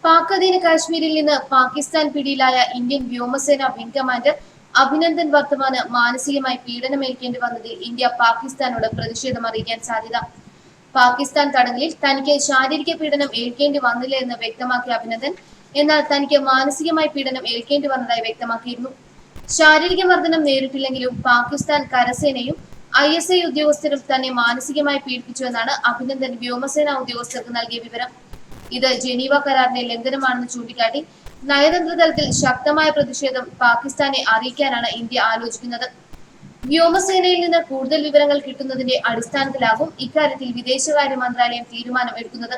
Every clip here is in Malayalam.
പാക് അധീന കാശ്മീരിൽ നിന്ന് പാകിസ്ഥാൻ പിടിയിലായ ഇന്ത്യൻ വ്യോമസേന വിംഗ് കമാൻഡർ അഭിനന്ദൻ വർത്തമാന് മാനസികമായി പീഡനമേൽക്കേണ്ടി വന്നതിൽ ഇന്ത്യ പാകിസ്ഥാനോട് പ്രതിഷേധം അറിയിക്കാൻ സാധ്യത. പാകിസ്ഥാൻ തടങ്കലിൽ തനിക്ക് ശാരീരിക പീഡനം ഏൽക്കേണ്ടി വന്നില്ല എന്ന് വ്യക്തമാക്കിയ അഭിനന്ദൻ, എന്നാൽ തനിക്ക് മാനസികമായി പീഡനം ഏൽക്കേണ്ടി വന്നതായി വ്യക്തമാക്കിയിരുന്നു. ശാരീരിക മർദ്ദനം നേരിട്ടില്ലെങ്കിലും പാകിസ്ഥാൻ കരസേനയും ISI ഉദ്യോഗസ്ഥരും തന്നെ മാനസികമായി പീഡിപ്പിച്ചുവെന്നാണ് അഭിനന്ദൻ വ്യോമസേന ഉദ്യോഗസ്ഥർക്ക് നൽകിയ വിവരം. ഇത് ജനീവ കരാറിന്റെ ലംഘനമാണെന്ന് ചൂണ്ടിക്കാട്ടി നയതന്ത്ര തലത്തിൽ ശക്തമായ പ്രതിഷേധം പാകിസ്ഥാനെ അറിയിക്കാനാണ് ഇന്ത്യ ആലോചിക്കുന്നത്. വ്യോമസേനയിൽ നിന്ന് കൂടുതൽ വിവരങ്ങൾ കിട്ടുന്നതിന്റെ അടിസ്ഥാനത്തിലാകും ഇക്കാര്യത്തിൽ വിദേശകാര്യ മന്ത്രാലയം തീരുമാനം എടുക്കുന്നത്.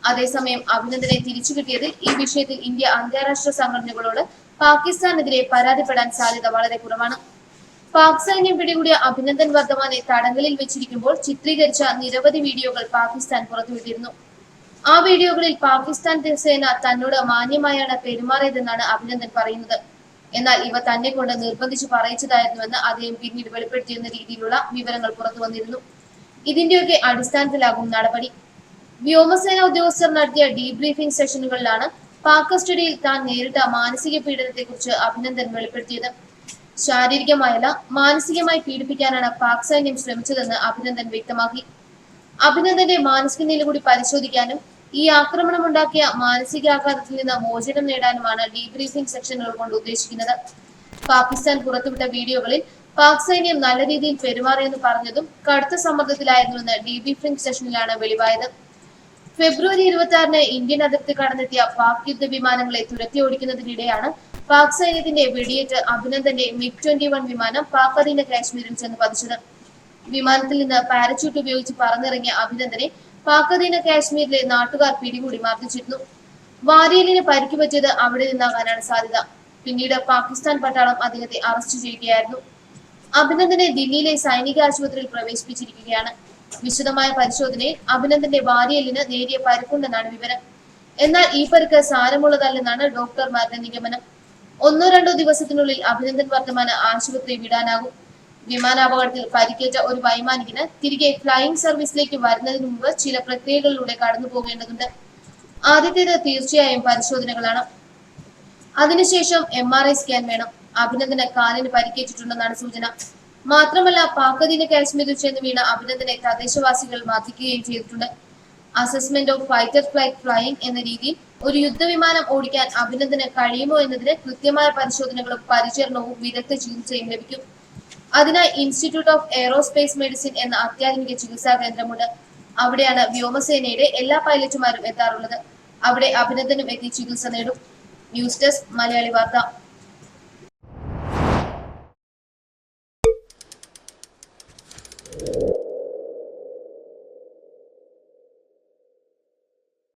അതേസമയം അഭിനന്ദനെ തിരിച്ചു കിട്ടിയതിൽ ഈ വിഷയത്തിൽ ഇന്ത്യ അന്താരാഷ്ട്ര സംഘടനകളോട് പാകിസ്ഥാനെതിരെ പരാതിപ്പെടാൻ സാധ്യത വളരെ കുറവാണ്. പാക് സൈന്യം പിടികൂടിയ അഭിനന്ദൻ വർദ്ധമാനെ തടങ്കലിൽ വെച്ചിരിക്കുമ്പോൾ ചിത്രീകരിച്ച നിരവധി വീഡിയോകൾ പാകിസ്ഥാൻ പുറത്തുവിട്ടിരുന്നു. ആ വീഡിയോകളിൽ പാകിസ്ഥാൻ സേന തന്നോട് മാന്യമായാണ് പെരുമാറിയതെന്നാണ് അഭിനന്ദൻ പറയുന്നത്. എന്നാൽ ഇവ തന്നെ കൊണ്ട് നിർബന്ധിച്ച് പറയിച്ചതായിരുന്നുവെന്ന് അദ്ദേഹം പിന്നീട് വെളിപ്പെടുത്തിയെന്ന രീതിയിലുള്ള വിവരങ്ങൾ പുറത്തു വന്നിരുന്നു. ഇതിന്റെയൊക്കെ അടിസ്ഥാനത്തിലാകും നടപടി. വ്യോമസേന ഉദ്യോഗസ്ഥർ നടത്തിയ ഡീബ്രീഫിംഗ് സെഷനുകളിലാണ് പാക് കസ്റ്റഡിയിൽ താൻ നേരിട്ട മാനസിക പീഡനത്തെക്കുറിച്ച് അഭിനന്ദൻ വെളിപ്പെടുത്തിയത്. ശാരീരികമായല്ല, മാനസികമായി പീഡിപ്പിക്കാനാണ് പാക് സൈന്യം ശ്രമിച്ചതെന്ന് അഭിനന്ദൻ വ്യക്തമാക്കി. അഭിനന്ദന്റെ മാനസിക നില കൂടി പരിശോധിക്കാനും ഈ ആക്രമണമുണ്ടാക്കിയ മാനസികാഘാതത്തിൽ നിന്ന് മോചനം നേടാനുമാണ് ഡീബ്രീഫിംഗ് സെക്ഷനുകൾ കൊണ്ട് ഉദ്ദേശിക്കുന്നത്. പാകിസ്ഥാൻ പുറത്തുവിട്ട വീഡിയോകളിൽ പാക് സൈന്യം നല്ല രീതിയിൽ പെരുമാറിയെന്ന് പറഞ്ഞതും കടുത്ത സമ്മർദ്ദത്തിലായിരുന്നുവെന്ന് ഡീബ്രീഫിംഗ് സെഷനിലാണ് വെളിവായത്. ഫെബ്രുവരി 26-ന് ഇന്ത്യൻ അതിർത്തി കടന്നെത്തിയ പാക് യുദ്ധ വിമാനങ്ങളെ തുരത്തി ഓടിക്കുന്നതിനിടെയാണ് പാക് സൈന്യത്തിന്റെ വെടിയേറ്റ് അഭിനന്ദന്റെ MiG-21 വിമാനം പാക് അധീന കാശ്മീരിൽ ചെന്ന് പതിച്ചത്. വിമാനത്തിൽ നിന്ന് പാരച്യൂട്ട് ഉപയോഗിച്ച് പറന്നിറങ്ങിയ അഭിനന്ദനെ പാക് അധീന കാശ്മീരിലെ നാട്ടുകാർ പിടികൂടി മർദ്ദിച്ചിരുന്നു. വാരിയലിന് പരിക്കുപറ്റിയത് അവിടെ നിന്നാകാനാണ് സാധ്യത. പിന്നീട് പാകിസ്ഥാൻ പട്ടാളം അദ്ദേഹത്തെ അറസ്റ്റ് ചെയ്യുകയായിരുന്നു. അഭിനന്ദനെ ദില്ലിയിലെ സൈനിക ആശുപത്രിയിൽ പ്രവേശിപ്പിച്ചിരിക്കുകയാണ്. വിശദമായ പരിശോധനയിൽ അഭിനന്ദന്റെ വാരിയലിന് നേരിയ പരിക്കുണ്ടെന്നാണ് വിവരം. എന്നാൽ ഈ പരിക്ക് സാരമുള്ളതല്ലെന്നാണ് ഡോക്ടർമാരുടെ നിഗമനം. 1-2 ദിവസത്തിനുള്ളിൽ അഭിനന്ദൻ വർദ്ധമാന് ആശുപത്രി വിടാനാകും. വിമാനാപകടത്തിൽ പരിക്കേറ്റ ഒരു വൈമാനികന് തിരികെ ഫ്ലൈയിംഗ് സർവീസിലേക്ക് വരുന്നതിന് മുമ്പ് ചില പ്രക്രിയകളിലൂടെ കടന്നു പോകേണ്ടതുണ്ട്. ആദ്യത്തേത് തീർച്ചയായും പരിശോധനകളാണ്. അതിനുശേഷം MRI സ്കാൻ വേണം. അഭിനന്ദന് കാലിന് പരിക്കേറ്റിട്ടുണ്ടെന്നാണ് സൂചന. മാത്രമല്ല, പാക് അധീന കാശ്മീരിൽ ചെന്ന് വീണ അഭിനന്ദനെ തദ്ദേശവാസികൾ മർദ്ദിക്കുകയും ചെയ്തിട്ടുണ്ട്. Assessment of fighter flight flying എന്ന രീതിയിൽ ഒരു യുദ്ധവിമാനം ഓടിക്കാൻ അഭിനന്ദന് കഴിയുമോ എന്നതിന് കൃത്യമായ പരിശോധനകളും പരിചരണവും വിദഗ്ധ ചികിത്സയും ലഭിക്കും. അതിനായി ഇൻസ്റ്റിറ്റ്യൂട്ട് ഓഫ് എയറോസ്പേസ് മെഡിസിൻ എന്ന അത്യാധുനിക ചികിത്സാ കേന്ദ്രമുണ്ട്. അവിടെയാണ് വ്യോമസേനയുടെ എല്ലാ പൈലറ്റുമാരും എത്താറുള്ളത്. അവിടെ അഭിനന്ദനും എത്തി ചികിത്സ നേടും. ന്യൂസ് ഡെസ്ക്, മലയാളി വാർത്ത.